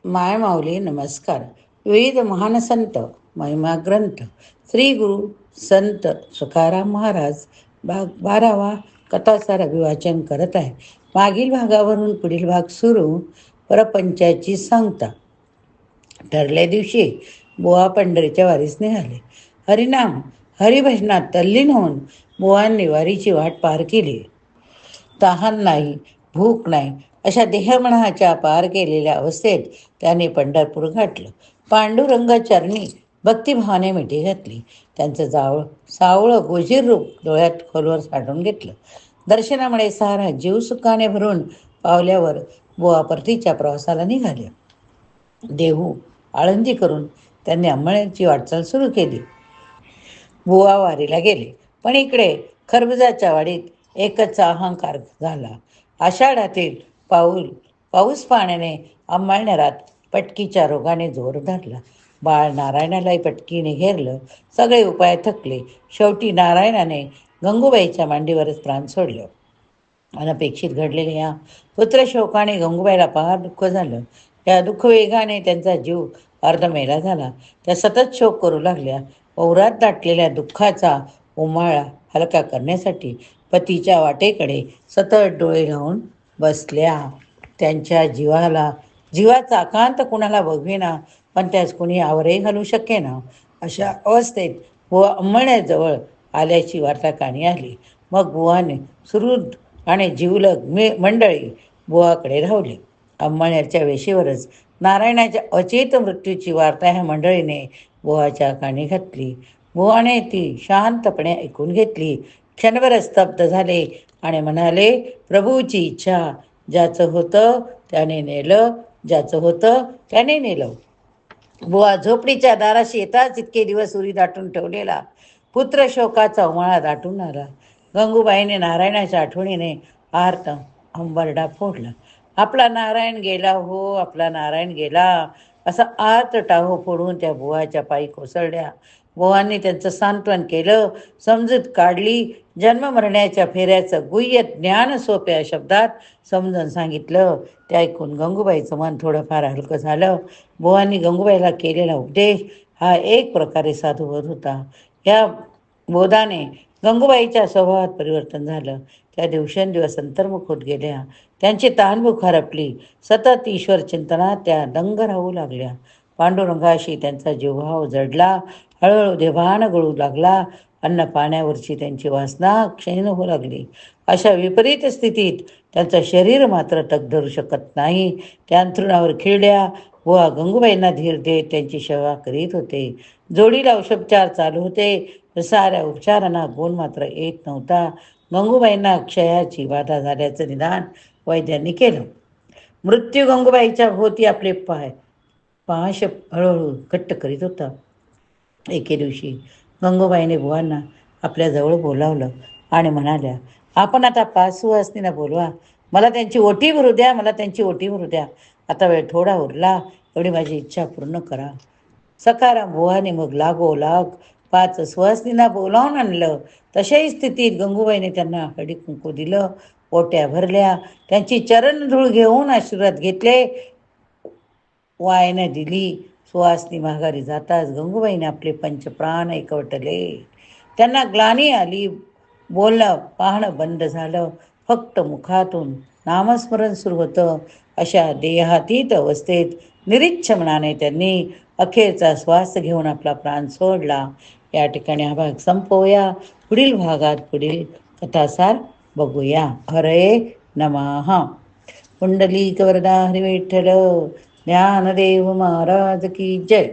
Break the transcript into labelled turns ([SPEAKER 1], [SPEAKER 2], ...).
[SPEAKER 1] माय माऊली नमस्कार. विविध महान संत महिमा ग्रंथ श्री गुरु संत तुकाराम महाराज भाग 12वा कथासार अभिवाचन करत आहे. मागील भागावरून पुढील भाग सुरू. परपंचाची सांगता. ठरल्या दिवशी बुवा पंढरीच्या वारीस निघाले. हरिनाम हरिभजनात तल्लीन होऊन बुवांनी वारीची वाट पार केली. तहान नाही, भूक नाही, अशा देहमनाच्या पार केलेल्या अवस्थेत त्याने पंढरपूर गाठलं. पांडुरंग चरणी भक्तिभावाने मिठी घातली. त्यांचं सावळं गोजीर रूप डोळ्यात खोलवर साठवून घेतलं. दर्शनामुळे सारा जीव सुखाने भरून पावल्यावर बुवा परतीच्या प्रवासाला निघाले. देहू आळंदी करून त्यांनी अंमळनेरची वाटचाल सुरू केली. बुवा वारीला गेले. पण इकडे खरबुजाच्या वाडीत एकच अहंकार झाला. आषाढातील पाऊस पाण्याने अंमळनेरात पटकीच्या रोगाने जोर धरला. बाळ नारायणालाही पटकीने घेरलं. सगळे उपाय थकले. शेवटी नारायणाने गंगूबाईच्या मांडीवरच प्राण सोडलं. अनपेक्षित घडलेल्या या पुत्रशोकाने गंगूबाईला फार दुःख झालं. या दुःख वेगाने त्यांचा जीव अर्धमेला झाला. त्या सतत शोक करू लागल्या. पौरात दाटलेल्या दुःखाचा उमाळा हलका करण्यासाठी पतीच्या वाटेकडे सतत डोळे लावून बसल्या. त्यांच्या जीवाचा आकांत कुणाला बघवेना, पण त्यास कुणी आवरही घालू शकेना. अशा अवस्थेत बुवा अंमळनेरजवळ आल्याची वार्ता कानी आली. मग बुवाने सुहृद आणि जिवलग मंडळी बुवाकडे धावली. अंमळनेरच्या वेशीवरच नारायणाच्या अचेत मृत्यूची वार्ता ह्या मंडळीने बुवाच्या कानी घातली. बुवाने ती शांतपणे ऐकून घेतली. क्षणभर स्तब्ध झाले आणि म्हणाले, प्रभूची इच्छा. ज्याचं होतं त्याने नेलं. बुवा झोपडीच्या दाराशी येताच इतके दिवस उरी दाटून ठेवलेला पुत्र शोकाचा उमाळा दाटून आला. गंगूबाईने नारायणाच्या आठवणीने आर्त हंबरडा फोडला. आपला नारायण गेला हो, आपला नारायण गेला, असा आर्त टाहो फोडून त्या बुवाच्या पायी कोसळल्या. बुवांनी त्यांचं सांत्वन केलं, समजूत काढली. जन्म मरण्याच्या फेऱ्याचं गुह्य ज्ञान सोप्या शब्दात समजून सांगितलं. ते ऐकून गंगूबाईचं मन थोडंफार हलकं झालं. बुवांनी गंगूबाईला केलेला उपदेश हा एक प्रकारे साधुवध होता. या बोधाने गंगूबाईच्या स्वभावात परिवर्तन झालं. त्या दिवसेंदिवस अंतर्मुख होत गेल्या. त्यांची तहानभूक हरपली. सतत ईश्वर चिंतनात त्या दंग राहू लागल्या. पांडुरंगाशी त्यांचा जीवभाव जडला. हळूहळू देवान गळू लागला. अन्न पाण्यावरची त्यांची वासना क्षीण होऊ लागली. अशा विपरीत स्थितीत त्यांचं शरीर मात्र तग धरू शकत नाही. त्या अंथरुणावर खिळल्या. बुवा गंगूबाईंना धीर देत त्यांची सेवा करीत होते. जोडीला औषधोपचार चालू होते. साऱ्या उपचारांना गुण मात्र येत नव्हता. गंगूबाईंना क्षयाची बाधा झाल्याचं निदान वैद्यांनी केलं. मृत्यू गंगूबाईच्या भोवती आपले पाश हळूहळू घट्ट करीत होता. एके दिवशी गंगूबाईने बुवांना आपल्याजवळ बोलावलं आणि म्हणाल्या, आपण आता 5 सुवासिनींना बोलवा. मला त्यांची ओटी भरू द्या. आता वेळ थोडा उरला. एवढी माझी इच्छा पूर्ण करा. सखाराम बुवाने मग लागोलाग 5 सुवासिनींना बोलावून आणलं. तशाही स्थितीत गंगूबाईने त्यांना हळदी कुंकू दिलं. ओट्या भरल्या. त्यांची चरणधूळ घेऊन आशीर्वाद घेतले. वायनं दिली. सुवासिनी माघारी जाताच गंगूबाईने आपले पंचप्राण एकवटले. त्यांना ग्लानी आली. बोलणं पाहणं बंद झालं. फक्त मुखातून नामस्मरण सुरू होतं. अशा देहातीत अवस्थेत निरीच्छ मनाने त्यांनी अखेरचा श्वास घेऊन आपला प्राण सोडला. या ठिकाणी हा भाग संपवूया. पुढील भागात पुढील कथासार बघूया. हरे नमः. पुंडलिक वरदा हरी विठ्ठल. ज्ञानदेव महाराज की जय.